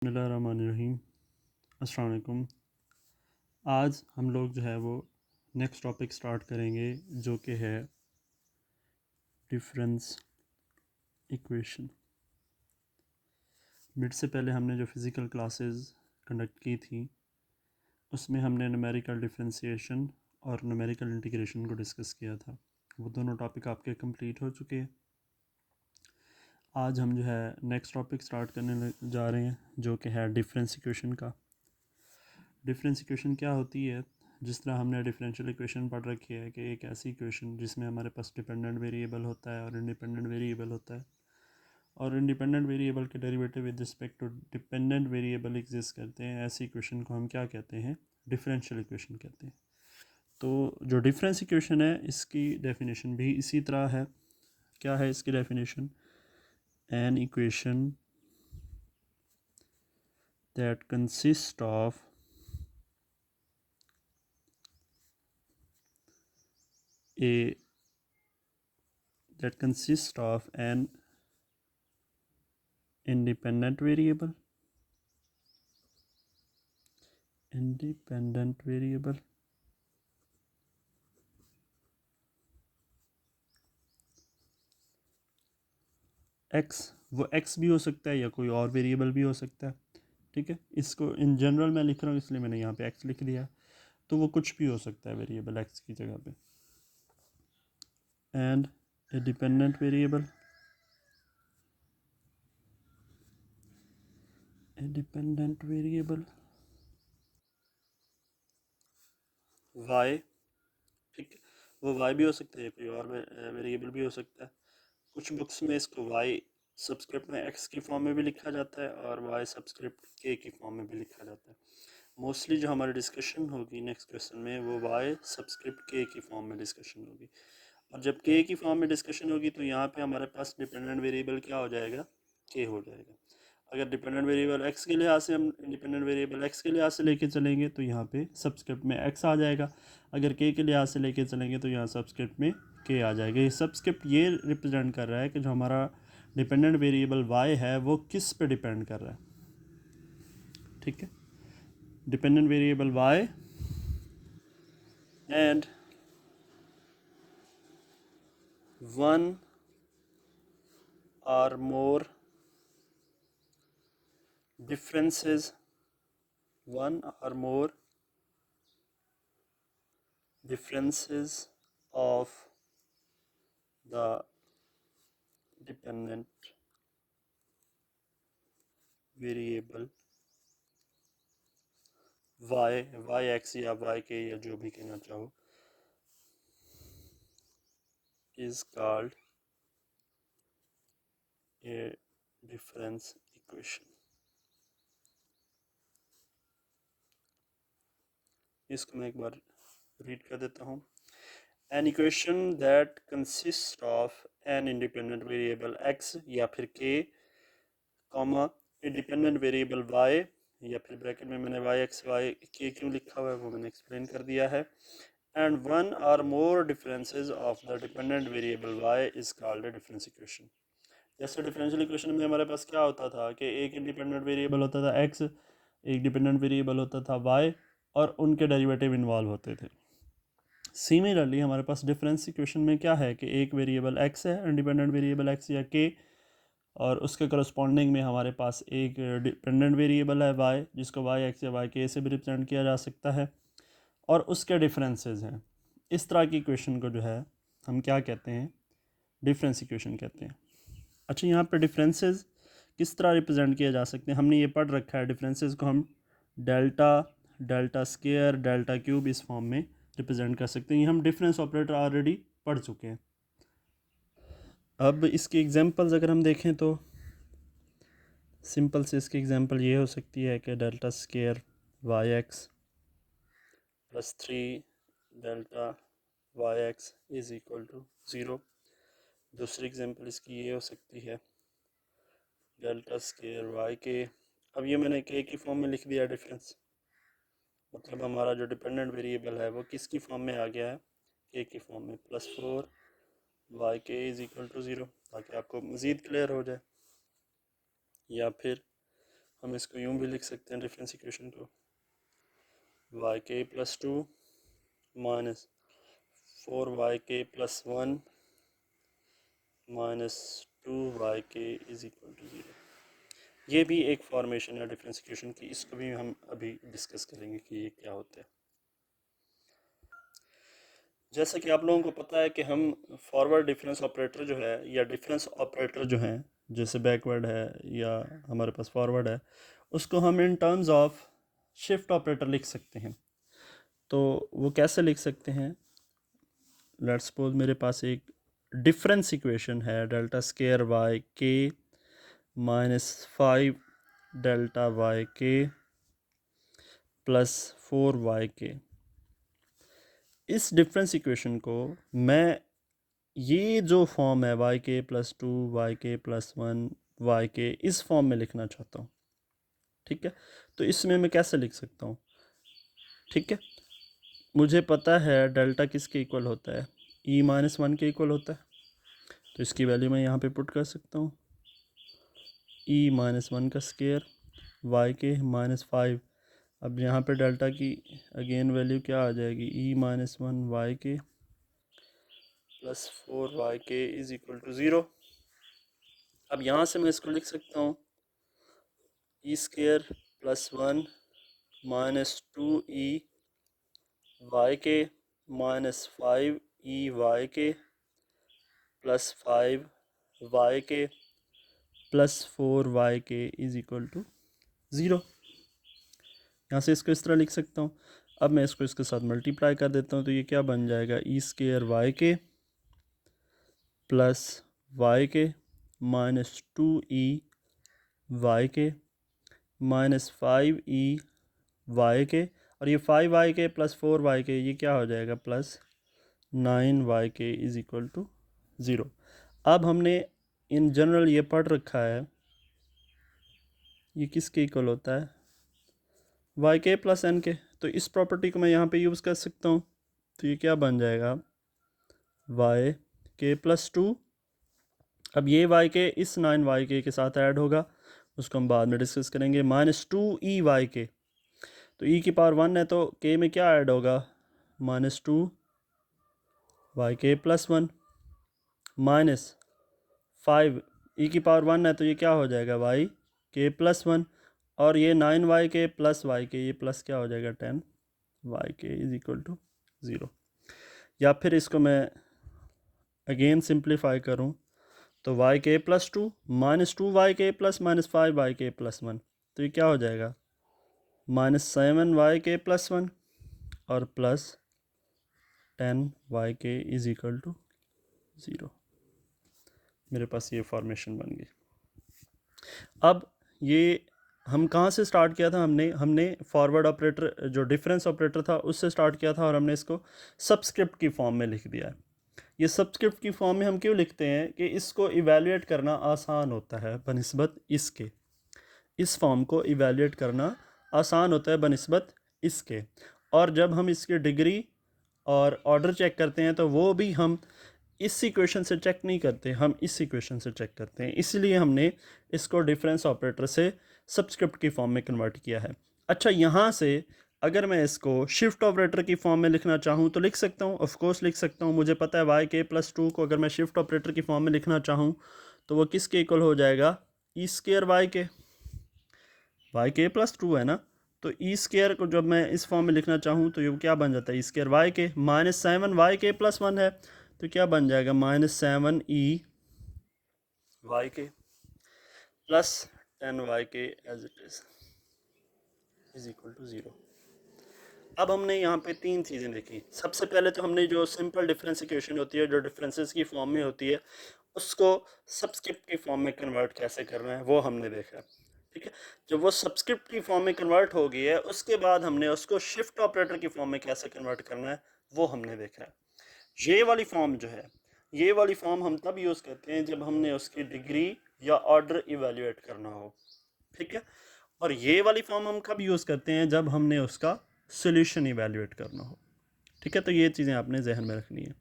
बिस्मिल्लाहिर्रहमानिर्रहीम। अस्सलाम वालेकुम। आज हम लोग जो है वो नेक्स्ट टॉपिक स्टार्ट करेंगे जो कि है डिफरेंस इक्वेशन। मिड से पहले हमने जो फ़िज़िकल क्लासेस कंडक्ट की थी उसमें हमने न्यूमेरिकल डिफरेंशिएशन और न्यूमेरिकल इंटीग्रेशन को डिस्कस किया था। वो दोनों टॉपिक आपके कंप्लीट हो चुके हैं। आज हम जो है नेक्स्ट टॉपिक स्टार्ट करने जा रहे हैं जो कि है डिफरेंस इक्वेशन का। डिफरेंस इक्वेशन क्या होती है? जिस तरह हमने डिफरेंशियल इक्वेशन पढ़ रखी है कि एक ऐसी इक्वेशन जिसमें हमारे पास डिपेंडेंट वेरिएबल होता है और इंडिपेंडेंट वेरिएबल होता है, और इंडिपेंडेंट वेरिएबल के derivative with respect to dependent variable exist करते हैं, ऐसी इक्वेशन को हम क्या कहते हैं? डिफरेंशियल इक्वेशन कहते हैं। तो जो डिफरेंस इक्वेशन है इसकी डेफिनेशन भी इसी तरह है। क्या है इसकी definition? An equation that consist of a that consists of an independent variable x, वो x भी हो सकता है या कोई और वेरिएबल भी हो सकता है। ठीक है, इसको इन जनरल मैं लिख रहा हूँ इसलिए मैंने यहाँ पे x लिख दिया। तो वो कुछ भी हो सकता है वेरिएबल x की जगह पे। And A dependent variable y। ठीक है, वो y भी हो सकता है, कोई और वेरिएबल भी हो सकता है। कुछ बुक्स में इसको y सब्सक्रिप्ट में x की फॉर्म में भी लिखा जाता है और y सब्सक्रिप्ट k की फॉर्म में भी लिखा जाता है। मोस्टली जो हमारी डिस्कशन होगी नेक्स्ट क्वेश्चन में वो y सब्सक्रिप्ट k की फॉर्म में डिस्कशन होगी। और जब k की फॉर्म में डिस्कशन होगी तो यहाँ पे हमारे पास डिपेंडेंट वेरिएबल क्या हो जाएगा? k हो जाएगा। अगर डिपेंडेंट वेरिएबल x के लिहाज से हम इंडिपेंडेंट वेरिएबल x के लिहाज से लेके चलेंगे तो यहाँ पे सब्सक्रिप्ट में x आ जाएगा। अगर k के लिहाज से लेके चलेंगे तो यहाँ सब्सक्रिप्ट में k आ जाएगा। ये सब्सक्रिप्ट ये रिप्रेजेंट कर रहा है कि जो हमारा डिपेंडेंट वेरिएबल y है वो किस पे डिपेंड कर रहा है। ठीक है, dependent variable y and one or more differences of the dependent variable yx या yk या जो भी कहना चाहो is called a difference equation। इसको मैं एक बार रीड कर देता हूँ। An equation that consists of an independent variable x या फिर k, comma a dependent variable y, या फिर ब्रैकेट में मैंने y x y k क्यों लिखा हुआ है वो मैंने एक्सप्लेन कर दिया है। And one or more differences of the dependent variable y is called a difference equation। जैसे डिफरेंशियल इक्वेशन में हमारे पास क्या होता था कि एक इंडिपेंडेंट वेरिएबल होता था x, एक डिपेंडेंट वेरिएबल होता था y और उनके डेरिवेटिव इन्वॉल्व होते थे। सिमिलरली हमारे पास डिफरेंस इक्वेशन में क्या है कि एक वेरिएबल x है, इंडिपेंडेंट वेरिएबल x या k, और उसके करस्पॉन्डिंग में हमारे पास एक डिपेंडेंट वेरिएबल है y जिसको y x या y k से भी रिप्रेजेंट किया जा सकता है और उसके डिफरेंसेस हैं। इस तरह की इक्वेशन को जो है हम क्या कहते हैं? डिफरेंस इक्वेशन कहते हैं। अच्छा, यहाँ पर डिफरेंसेस किस तरह रिप्रेजेंट किए जा सकते हैं हमने ये पढ़ रखा है। डिफरेंसेस को हम delta, delta square, delta cube इस फॉर्म में रिप्रेजेंट कर सकते हैं। ये हम डिफरेंस ऑपरेटर ऑलरेडी पढ़ चुके हैं। अब इसकी एग्जांपल्स अगर हम देखें तो सिंपल से इसकी एग्जांपल ये हो सकती है कि delta square y x plus 3 delta y x is equal to 0। दूसरी एग्जांपल इसकी ये हो सकती है डेल्टा स्केयर वाई के। अब ये मैंने के की फॉर्म में लिख दिया डिफरेंस, मतलब हमारा जो डिपेंडेंट वेरिएबल है वो किसकी फॉर्म में आ गया है? के की फॉर्म में। प्लस 4 वाई के इज़ इक्वल टू 0, ताकि आपको मज़ीद क्लियर हो जाए। या फिर हम इसको यूं भी लिख सकते हैं डिफरेंस इक्वेशन को, yk plus 2 minus 4yk plus 1 minus 2yk is equal to 0। ये भी एक फॉर्मेशन है डिफरेंस इक्वेशन की, इसको भी हम अभी डिस्कस करेंगे कि ये क्या होता है। जैसा कि आप लोगों को पता है कि हम फॉरवर्ड डिफरेंस ऑपरेटर जो है या डिफरेंस ऑपरेटर जो है, जैसे बैकवर्ड है या हमारे पास फॉरवर्ड है, उसको हम in terms of shift operator लिख सकते हैं। तो वो कैसे लिख सकते हैं? लेट्स सपोज मेरे पास एक डिफरेंस इक्वेशन है delta square Y k minus 5 delta Y के प्लस 4yk। इस डिफरेंस इक्वेशन को मैं ये जो फॉर्म है yk plus 2 yk plus 1 yk इस फॉर्म में लिखना चाहता हूँ। ठीक है, तो इसमें मैं कैसे लिख सकता हूँ? ठीक है, मुझे पता है डेल्टा किसके इक्वल होता है, e माइनस 1 के इक्वल होता है, तो इसकी वैल्यू मैं यहाँ पे पुट कर सकता हूँ, e माइनस 1 का स्केयर yk माइनस 5। अब यहाँ पे डेल्टा की अगेन वैल्यू क्या आ जाएगी, e minus 1 yk plus 4yk is equal to 0। अब यहाँ से मैं इसको लिख सकता हूँ e square plus 1 minus 2e y k minus 5e plus 5yk plus 4yk is equal to 0। यहाँ से इसको इस तरह लिख सकता हूँ। अब मैं इसको इसके साथ मल्टीप्लाई कर देता हूँ, तो ये क्या बन जाएगा, e square yk plus yk minus 2e minus 5e और ये 5yk प्लस 4yk ये क्या हो जाएगा, plus 9yk is equal to 0। अब हमने इन जनरल ये पढ़ रखा है, ये किसके इक्वल होता है, yk प्लस nk। तो इस प्रॉपर्टी को मैं यहाँ पे यूज़ कर सकता हूँ, तो ये क्या बन जाएगा, yk प्लस 2। अब ये yk इस 9yk के साथ ऐड होगा, उसको हम बाद में डिस्कस करेंगे, माइनस 2e तो e की पावर 1 है तो k में क्या ऐड होगा, minus 2yk plus 1 minus 5 e की पावर 1 है तो ये क्या हो जाएगा, yk प्लस 1 और ये 9yk प्लस yk ये प्लस क्या हो जाएगा, 10yk इज इक्वल टू 0। या फिर इसको मैं अगेन सिंप्लीफाई करूँ तो yk plus 2 minus 2yk plus minus 5yk plus 1, तो ये क्या हो जाएगा, माइनस 7yk प्लस 1 और plus 10yk is equal to 0। मेरे पास ये फॉर्मेशन बन गई। अब ये हम कहाँ से स्टार्ट किया था, हमने फॉरवर्ड ऑपरेटर जो डिफरेंस ऑपरेटर था उससे स्टार्ट किया था और हमने इसको सबस्क्रिप्ट की फॉर्म में लिख दिया है। ये सबस्क्रिप्ट की फॉर्म में हम क्यों लिखते हैं कि इसको इवैल्यूएट करना आसान होता है बनिस्बत इसके, इस फॉर्म को इवैल्यूएट करना आसान होता है बनिस्बत इसके, और जब हम इसकी डिग्री और ऑर्डर चेक करते हैं तो वो भी हम इस इक्वेशन से चेक नहीं करते, हम इस इक्वेशन से चेक करते हैं, इसलिए हमने इसको डिफरेंस ऑपरेटर से सबस्क्रिप्ट की फॉर्म में कन्वर्ट किया है। अच्छा, यहाँ से अगर मैं इसको शिफ्ट ऑपरेटर की फॉर्म में लिखना चाहूँ तो लिख सकता हूँ, ऑफ कोर्स लिख सकता हूँ। मुझे पता है yk प्लस 2 को अगर मैं शिफ्ट ऑपरेटर की फॉर्म में लिखना चाहूँ तो वो किसके इक्वल हो जाएगा, ई स्केयर yk प्लस 2 है ना, तो ई स्केयर को जब मैं इस फॉर्म में लिखना चाहूँ तो ये क्या बन जाता है, e square yk minus 7yk plus 1 है तो क्या बन जाएगा, minus 7e yk plus 10yk as it is equal to 0। अब हमने यहाँ पे तीन चीज़ें देखी। सबसे पहले तो हमने जो सिंपल डिफरेंस इक्वेशन होती है, जो डिफरेंसेस की फॉर्म में होती है, उसको सबस्क्रिप्ट की फॉर्म में कन्वर्ट कैसे करना है वो हमने देखा। ठीक है, जब वो सबस्क्रिप्ट की फॉर्म में कन्वर्ट हो गई है उसके बाद हमने उसको शिफ्ट ऑपरेटर की फॉर्म में कैसे कन्वर्ट करना है वो हमने देखा है। ये वाली फॉर्म जो है, ये वाली फॉर्म हम तब यूज़ करते हैं जब हमने उसकी डिग्री या ऑर्डर इवेल्युएट करना हो। ठीक है, और ये वाली फॉर्म हम कब यूज़ करते हैं, जब हमने उसका सोल्यूशन इवेल्युएट करना हो। ठीक है, तो ये चीज़ें आपने जहन में रखनी है।